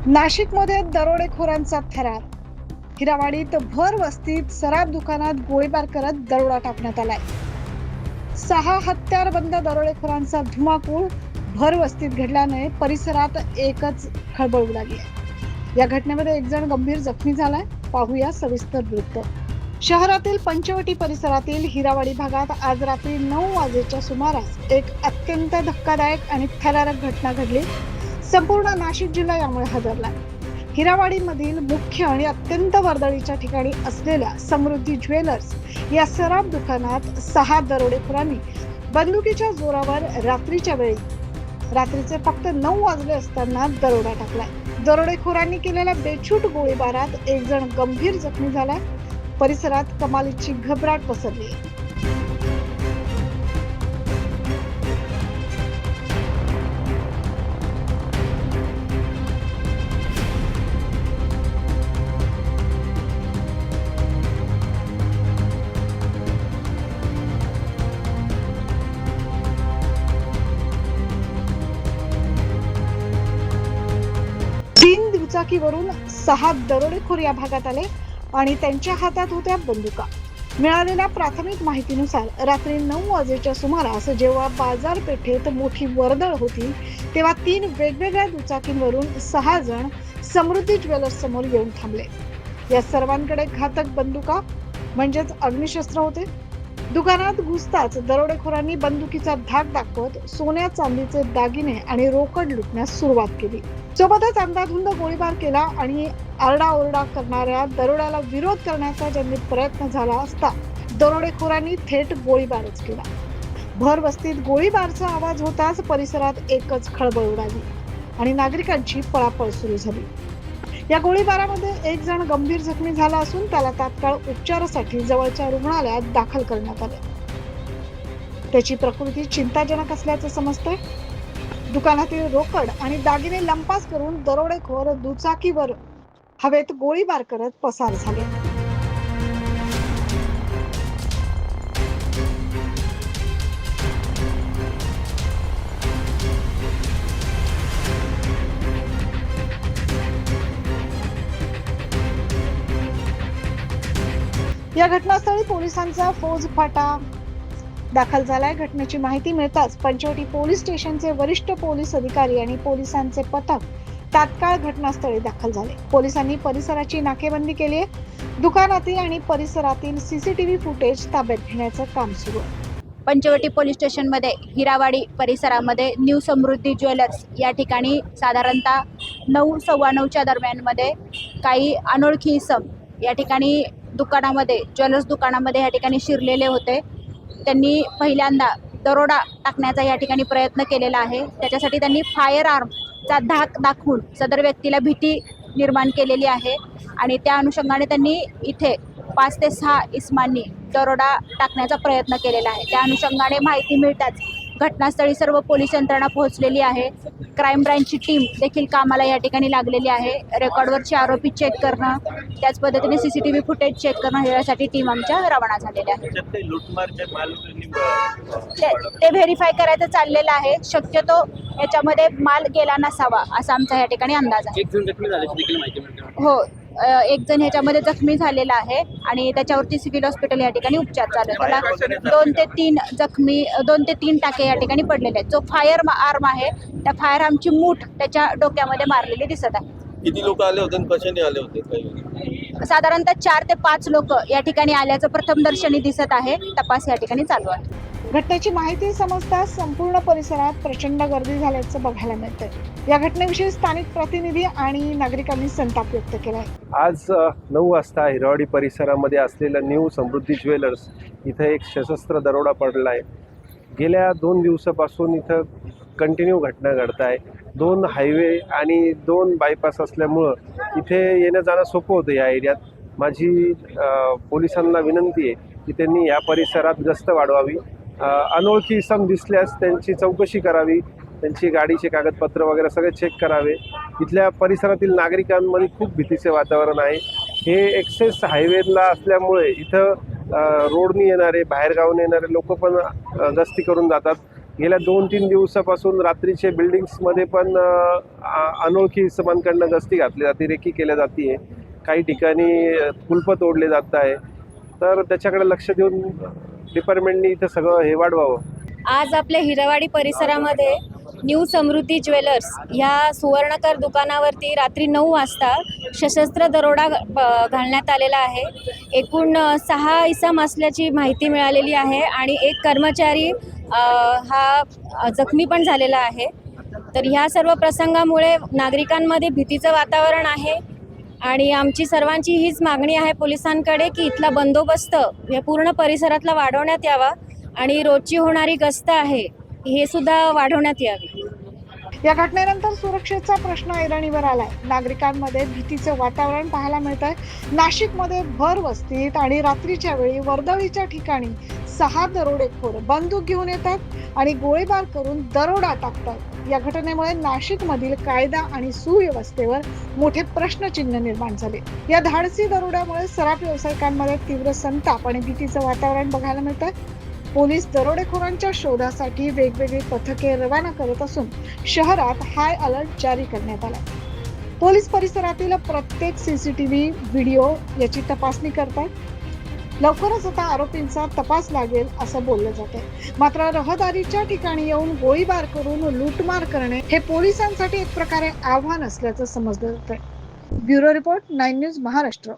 नाशिकमध्ये दरोडेखोरांचा थरार. हिरावाडीत भर वस्तीत सराफ दुकानात गोळीबार करत दरोडा टाकण्यात आलाय. 6 हत्यारबंद दरोडेखोरांचा धुमाकूळ भर वस्तीत घडल्याने परिसरात एकच खळबळ उडाली आहे. या घटनेमध्ये एक जण गंभीर जखमी झालाय. पाहूया सविस्तर वृत्त. शहरातील पंचवटी परिसरातील हिरावाडी भागात आज रात्री 9 वाजेच्या सुमारास एक अत्यंत धक्कादायक आणि थरारक घटना घडली. संपूर्ण नाशिक जिल्हा यामुळे हादरला. हिरावाडीमधील मुख्य आणि अत्यंत वर्दळीच्या ठिकाणी असलेल्या समृद्धी ज्वेलर्स या सराफ दुकानात 6 दरोडेखोरांनी बंदुकीच्या जोरावर रात्रीचे फक्त 9 वाजले असताना दरोडा टाकलाय. दरोडेखोरांनी केलेल्या बेछूट गोळीबारात एक जण गंभीर जखमी झालाय. परिसरात कमालीची घबराट पसरली. तीन दुचाकीवरून 6 दरोडेखोर या भागात आले आणि त्यांच्या हातात होत्या बंदुका. मिळालेल्या प्राथमिक माहितीनुसार रात्री 9 वाजेच्या सुमारास जेव्हा बाजारपेठेत मोठी वर्दळ होती तेव्हा 3 वेगवेगळ्या दुचाकींवरून 6 जण समृद्धी ज्वेलर्स समोर येऊन थांबले. या सर्वांकडे घातक बंदुका म्हणजेच अग्निशस्त्र होते. दुकानात घुसताच दरोडेखोरांनी बंदुकीचा धाक दाखवत सोन्या चांदीचे दागिने आणि रोकड लुटण्यास सुरुवात केली. सोबतच अंधाधुंद गोळीबार केला आणि आरडाओरडा करणाऱ्या दरोड्याला विरोध करण्याचा ज्यांनी प्रयत्न झाला असता दरोडेखोरांनी थेट गोळीबारच केला. भर वस्तीत गोळीबारचा आवाज होताच परिसरात एकच खळबळ उडाली आणि नागरिकांची पळापळ सुरू झाली. या गोळीबारामध्ये एक जण गंभीर जखमी झाला असून त्याला तात्काळ उपचारासाठी जवळच्या रुग्णालयात दाखल करण्यात आले. त्याची प्रकृती चिंताजनक असल्याचं समजतंय. दुकानातील रोकड आणि दागिने लंपास करून दरोडेखोर दुचाकीवर हवेत गोळीबार करत पसार झाले. या घटनास्थळी पोलिसांचा फौजफाटा दाखल झालाय. घटनेची माहिती मिळताच पंचवटी पोलीस स्टेशनचे वरिष्ठ पोलीस अधिकारी आणि पोलिसांचे पथक तात्काळ घटनास्थळी दाखल झाले. पोलिसांनी परिसराची नाकेबंदी केली आहे. दुकानातील आणि परिसरातील सीसीटीव्ही फुटेज ताब्यात घेण्याचं काम सुरू आहे. पंचवटी पोलीस स्टेशनमध्ये हिरावाडी परिसरामध्ये न्यू समृद्धी ज्वेलर्स या ठिकाणी साधारणतः 9:15च्या दरम्यानमध्ये काही अनोळखी इसम या ठिकाणी दुकानामध्ये ज्वेलर्स दुकानामध्ये या ठिकाणी शिरलेले होते. त्यांनी पहिल्यांदा दरोडा टाकण्याचा या ठिकाणी प्रयत्न केलेला आहे. त्याच्यासाठी त्यांनी फायर आर्मचा धाक दाखवून सदर व्यक्तीला भीती निर्माण केलेली आहे आणि त्या अनुषंगाने त्यांनी इथे 5 ते 6 इसमांनी दरोडा टाकण्याचा प्रयत्न केलेला आहे. त्या अनुषंगाने माहिती मिळताच घटनास्थळी सर्व पोलीस यंत्रणा पोहोचलेली आहे. क्राईम ब्रांचची टीम देखील कामाला या ठिकाणी लागलेली आहे. रेकॉर्डवरचे आरोपी चेक करणं, त्याच पद्धतीने सीसीटीव्ही फुटेज चेक करणं यासाठी टीम आमच्या रवाना झालेल्या आहे. ते व्हेरीफाय करायचं चाललेलं आहे. शक्यतो याच्यामध्ये माल गेला नसावा असा आमचा या ठिकाणी अंदाज आहे. हो, एक जण ह्याच्यामध्ये जखमी झालेला आहे आणि त्याच्यावरती सिव्हिल हॉस्पिटल या ठिकाणी उपचार चालू आहे. त्याला 2 ते 3 टाके या ठिकाणी पडलेले आहेत. जो फायर आर्म आहे त्या फायर आर्मची मूठ त्याच्या डोक्यामध्ये मारलेली दिसत आहे. किती लोक आले होते आणि कशाने आले होते? साधारणतः 4 ते 5 लोक या ठिकाणी आल्याचं प्रथमदर्शनी दिसत आहे. तपास या ठिकाणी चालू आहे. घटनेची माहिती समजताच संपूर्ण परिसरात प्रचंड गर्दी झाल्याचं बघायला मिळतंय. या घटनेविषयी स्थानिक प्रतिनिधी आणि नागरिकांनी संताप व्यक्त केलाय. आज 9 वाजता हिरावाडी परिसरामध्ये असलेल्या न्यू समृद्धी ज्वेलर्स इथे एक सशस्त्र दरोडा पडला आहे. गेल्या 2 दिवसापासून इथं कंटिन्यू घटना घडत आहे. 2 हायवे आणि 2 बायपास असल्यामुळं इथे येणं जाणं सोपं होतं या एरियात. माझी पोलिसांना विनंती आहे की त्यांनी या परिसरात गस्त वाढवावी. अनोळखी इसम दिसल्यास त्यांची चौकशी करावी. त्यांची गाडीचे कागदपत्र वगैरे सगळे चेक करावे. इथल्या परिसरातील नागरिकांमध्ये खूप भीतीचे वातावरण आहे. हे एक्सेस हायवेला असल्यामुळे इथं रोडनी येणारे बाहेरगावून येणारे लोक पण गस्ती करून जातात. गेल्या 2-3 दिवसापासून रात्रीचे बिल्डिंग्समध्ये पण अनोळखी इसमांकडनं गस्ती घातली जाते, रेकी केल्या जाते. काही ठिकाणी कुलपं तोडले जात आहे. तर त्याच्याकडे लक्ष देऊन डिपार्टमेंटनी इथं सगळं हे वाढवावं. आज आपल्या हिरावाडी परिसरामध्ये न्यू समृद्धी ज्वेलर्स ह्या सुवर्णकर दुकानावरती रात्री 9 वाजता सशस्त्र दरोडा घालण्यात आलेला आहे. एकूण 6 इसम असल्याची माहिती मिळालेली आहे आणि एक कर्मचारी हा जखमी पण झालेला आहे. तर ह्या सर्व प्रसंगामुळे नागरिकांमध्ये भीतीचं वातावरण आहे आणि आमची सर्वांची हीच मागणी आहे पोलिसांकडे की इथला बंदोबस्त या पूर्ण परिसरातला वाढवण्यात यावा आणि रोजची होणारी गस्त आहे हे सुद्धा वाढवण्यात यावी. या घटनेनंतर सुरक्षेचा प्रश्न ऐरणीवर आलाय. नागरिकांमध्ये भीतीचे वातावरण पाहायला मिळत आहे. नाशिकमध्ये भर वस्तीत आणि रात्रीच्या वेळी वर्दळीच्या ठिकाणी 6 दरोडेखोर बंदूक घेऊन येतात आणि गोळीबार करून दरोडा टाकतात. या घटनेमुळे नाशिकमधील कायदा आणि सुव्यवस्थेवर मोठे प्रश्नचिन्ह निर्माण झाले. या धाडसी दरोड्यामुळे सराफ व्यावसायिकांमध्ये तीव्र संताप आणि भीतीचं वातावरण बघायला मिळत आहे. पोलीस दरोडेखोरांच्या शोधासाठी वेगवेगळी पथके रवाना करत असून शहरात हाय अलर्ट जारी करण्यात आला. पोलीस परिसरातील प्रत्येक CCTV व्हिडिओ याची तपासणी करतात. लवकरच आता आरोपींचा तपास लागेल असं बोललं जात आहे. मात्र रहदारीच्या ठिकाणी येऊन गोळीबार करून लूटमार करणे हे पोलिसांसाठी एक प्रकारे आव्हान असल्याचं समजलं जात आहे. Bureau report 9 news Maharashtra.